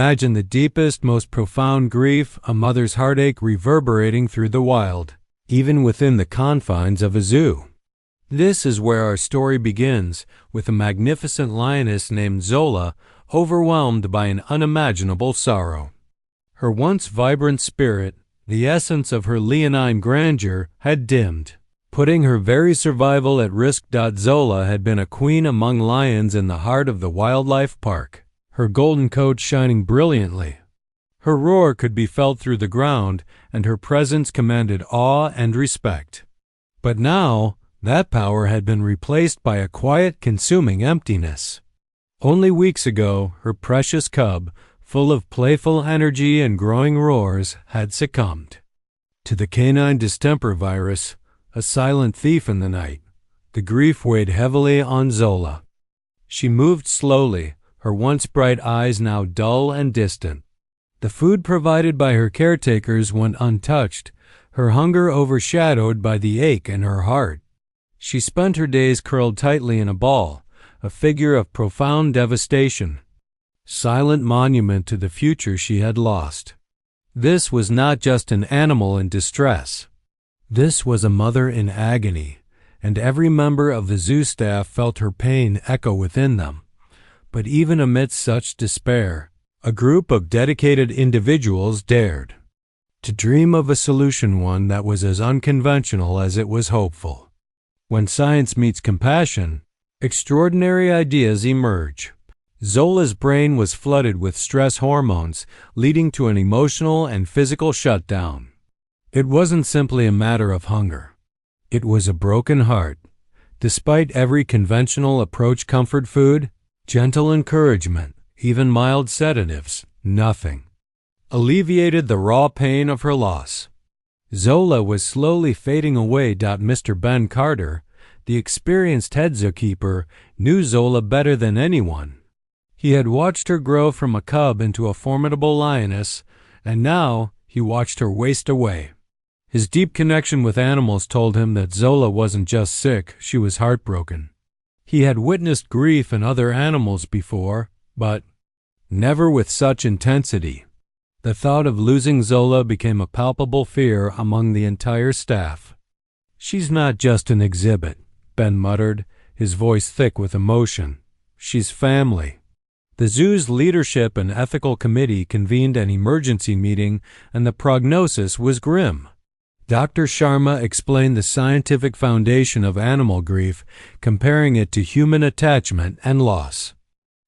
Imagine the deepest, most profound grief, a mother's heartache reverberating through the wild, even within the confines of a zoo. This is where our story begins, with a magnificent lioness named Zola, overwhelmed by an unimaginable sorrow. Her once vibrant spirit, the essence of her leonine grandeur, had dimmed, putting her very survival at risk. Zola had been a queen among lions in the heart of the wildlife park, her golden coat shining brilliantly. Her roar could be felt through the ground, and her presence commanded awe and respect. But now, that power had been replaced by a quiet, consuming emptiness. Only weeks ago, her precious cub, full of playful energy and growing roars, had succumbed to the canine distemper virus, a silent thief in the night. The grief weighed heavily on Zola. She moved slowly, her once bright eyes now dull and distant. The food provided by her caretakers went untouched, her hunger overshadowed by the ache in her heart. She spent her days curled tightly in a ball, a figure of profound devastation, silent monument to the future she had lost. This was not just an animal in distress. This was a mother in agony, and every member of the zoo staff felt her pain echo within them. But even amidst such despair, a group of dedicated individuals dared to dream of a solution, one that was as unconventional as it was hopeful. When science meets compassion, extraordinary ideas emerge. Zola's brain was flooded with stress hormones, leading to an emotional and physical shutdown. It wasn't simply a matter of hunger. It was a broken heart. Despite every conventional approach, comfort food, gentle encouragement, even mild sedatives, nothing alleviated the raw pain of her loss. Zola was slowly fading away. Mr. Ben Carter, the experienced head zookeeper, knew Zola better than anyone. He had watched her grow from a cub into a formidable lioness, and now he watched her waste away. His deep connection with animals told him that Zola wasn't just sick, she was heartbroken. He had witnessed grief in other animals before, but never with such intensity. The thought of losing Zola became a palpable fear among the entire staff. "She's not just an exhibit," Ben muttered, his voice thick with emotion. "She's family." The zoo's leadership and ethical committee convened an emergency meeting, and the prognosis was grim. Dr. Sharma explained the scientific foundation of animal grief, comparing it to human attachment and loss.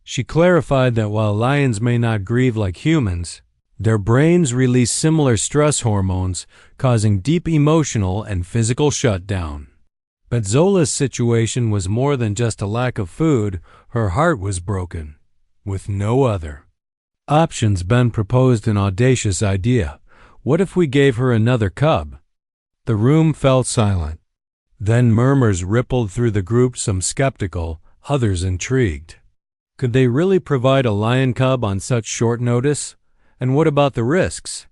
She clarified that while lions may not grieve like humans, their brains release similar stress hormones, causing deep emotional and physical shutdown. But Zola's situation was more than just a lack of food. Her heart was broken, with no other options. Ben proposed an audacious idea. What if we gave her another cub? The room fell silent. Then murmurs rippled through the group, some skeptical, others intrigued. Could they really provide a lion cub on such short notice? And what about the risks?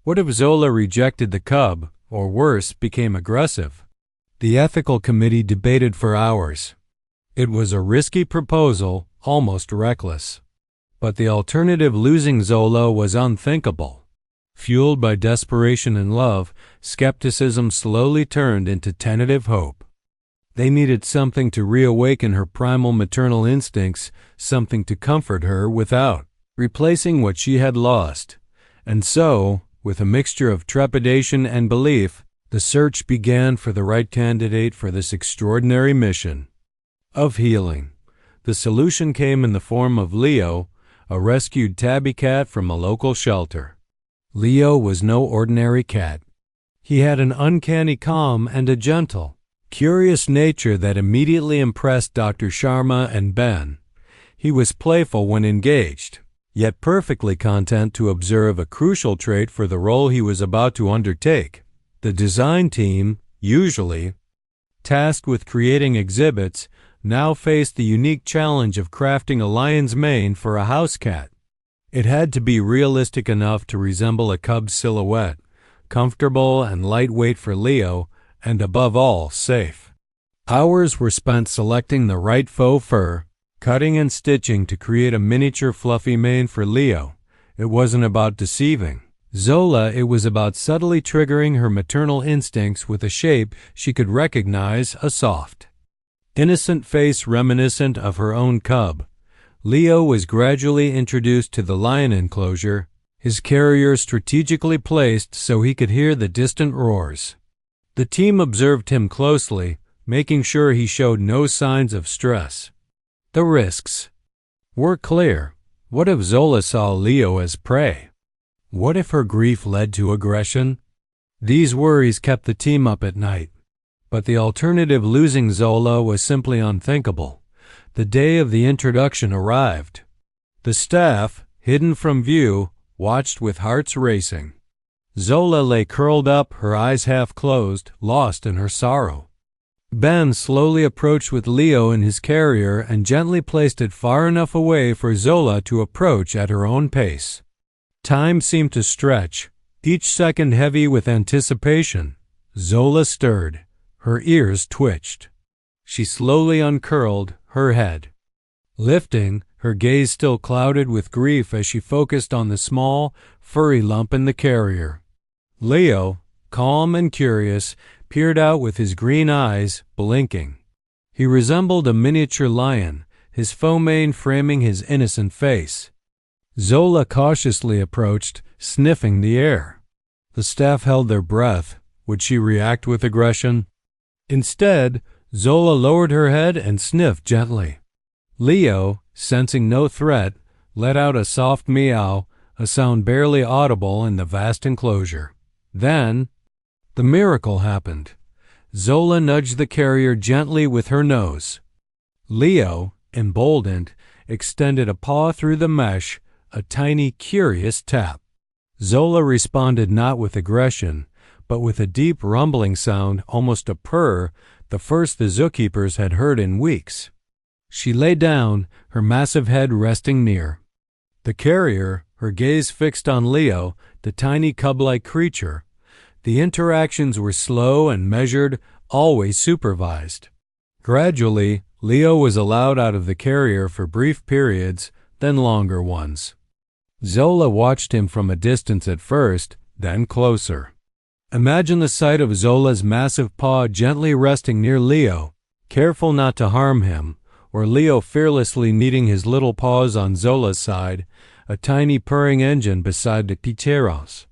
What if Zola rejected the cub, or worse, became aggressive? The ethical committee debated for hours. It was a risky proposal, almost reckless. But the alternative, losing Zola, was unthinkable. Fueled by desperation and love, skepticism slowly turned into tentative hope. They needed something to reawaken her primal maternal instincts, something to comfort her without replacing what she had lost. And so, with a mixture of trepidation and belief, the search began for the right candidate for this extraordinary mission of healing. The solution came in the form of Leo, a rescued tabby cat from a local shelter. Leo was no ordinary cat. He had an uncanny calm and a gentle, curious nature that immediately impressed Dr. Sharma and Ben. He was playful when engaged, yet perfectly content to observe, a crucial trait for the role he was about to undertake. The design team, usually tasked with creating exhibits, now faced the unique challenge of crafting a lion's mane for a house cat. It had to be realistic enough to resemble a cub's silhouette, comfortable and lightweight for Leo, and above all, safe. Hours were spent selecting the right faux fur, cutting and stitching to create a miniature fluffy mane for Leo, it wasn't about deceiving Zola, it was about subtly triggering her maternal instincts with a shape she could recognize, a soft, innocent face reminiscent of her own cub. Leo was gradually introduced to the lion enclosure, his carrier strategically placed so he could hear the distant roars. The team observed him closely, making sure he showed no signs of stress. The risks were clear. What if Zola saw Leo as prey? What if her grief led to aggression? These worries kept the team up at night. But the alternative, losing Zola, was simply unthinkable. The day of the introduction arrived. The staff, hidden from view, watched with hearts racing. Zola lay curled up, her eyes half closed, lost in her sorrow. Ben slowly approached with Leo in his carrier and gently placed it far enough away for Zola to approach at her own pace. Time seemed to stretch, each second heavy with anticipation. Zola stirred. Her ears twitched. She slowly uncurled her head, lifting, her gaze still clouded with grief as she focused on the small, furry lump in the carrier. Leo, calm and curious, peered out with his green eyes blinking. He resembled a miniature lion, his faux mane framing his innocent face. Zola cautiously approached, sniffing the air. The staff held their breath. Would she react with aggression? Instead, Zola lowered her head and sniffed gently. Leo, sensing no threat, let out a soft meow, a sound barely audible in the vast enclosure. Then, the miracle happened. Zola nudged the carrier gently with her nose. Leo, emboldened, extended a paw through the mesh, a tiny, curious tap. Zola responded not with aggression, but with a deep rumbling sound, almost a purr, the first the zookeepers had heard in weeks. She lay down, her massive head resting near. The carrier, her gaze fixed on Leo, the tiny cub-like creature. The interactions were slow and measured, always supervised. Gradually, Leo was allowed out of the carrier for brief periods, then longer ones. Zola watched him from a distance at first, then closer. Imagine the sight of Zola's massive paw gently resting near Leo, careful not to harm him, or Leo fearlessly kneading his little paws on Zola's side, a tiny purring engine beside the picheros.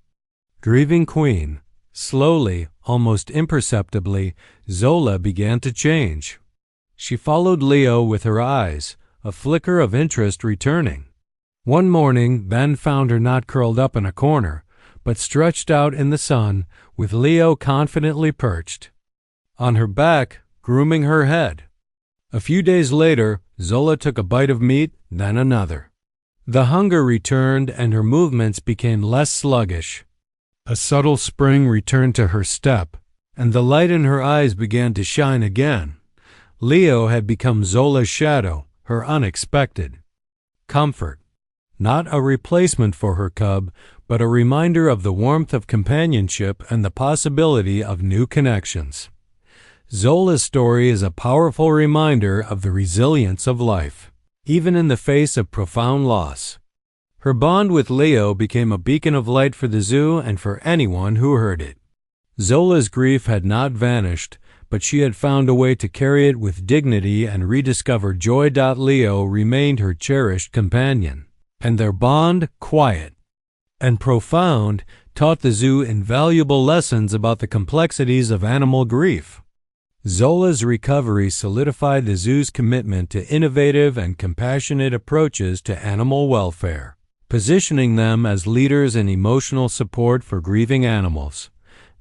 Grieving queen. Slowly, almost imperceptibly, Zola began to change. She followed Leo with her eyes, a flicker of interest returning. One morning, Ben found her not curled up in a corner, but stretched out in the sun, with Leo confidently perched on her back, grooming her head. A few days later, Zola took a bite of meat, then another. The hunger returned and her movements became less sluggish. A subtle spring returned to her step, and the light in her eyes began to shine again. Leo had become Zola's shadow, her unexpected comfort. Not a replacement for her cub, but a reminder of the warmth of companionship and the possibility of new connections. Zola's story is a powerful reminder of the resilience of life, even in the face of profound loss. Her bond with Leo became a beacon of light for the zoo and for anyone who heard it. Zola's grief had not vanished, but she had found a way to carry it with dignity and rediscover joy. Leo remained her cherished companion, and their bond, quiet and profound, taught the zoo invaluable lessons about the complexities of animal grief. Zola's recovery solidified the zoo's commitment to innovative and compassionate approaches to animal welfare, positioning them as leaders in emotional support for grieving animals.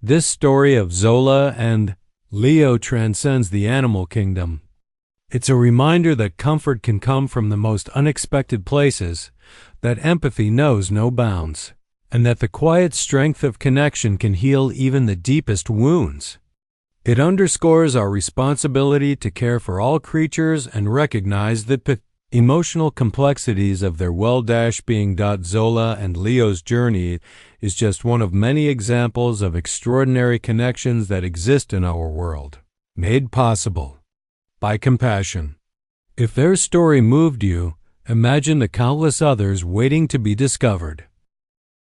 This story of Zola and Leo transcends the animal kingdom. It's a reminder that comfort can come from the most unexpected places, that empathy knows no bounds, and that the quiet strength of connection can heal even the deepest wounds. It underscores our responsibility to care for all creatures and recognize the emotional complexities of their well-being. Zola and Leo's journey is just one of many examples of extraordinary connections that exist in our world, made possible by compassion. If their story moved you, imagine the countless others waiting to be discovered.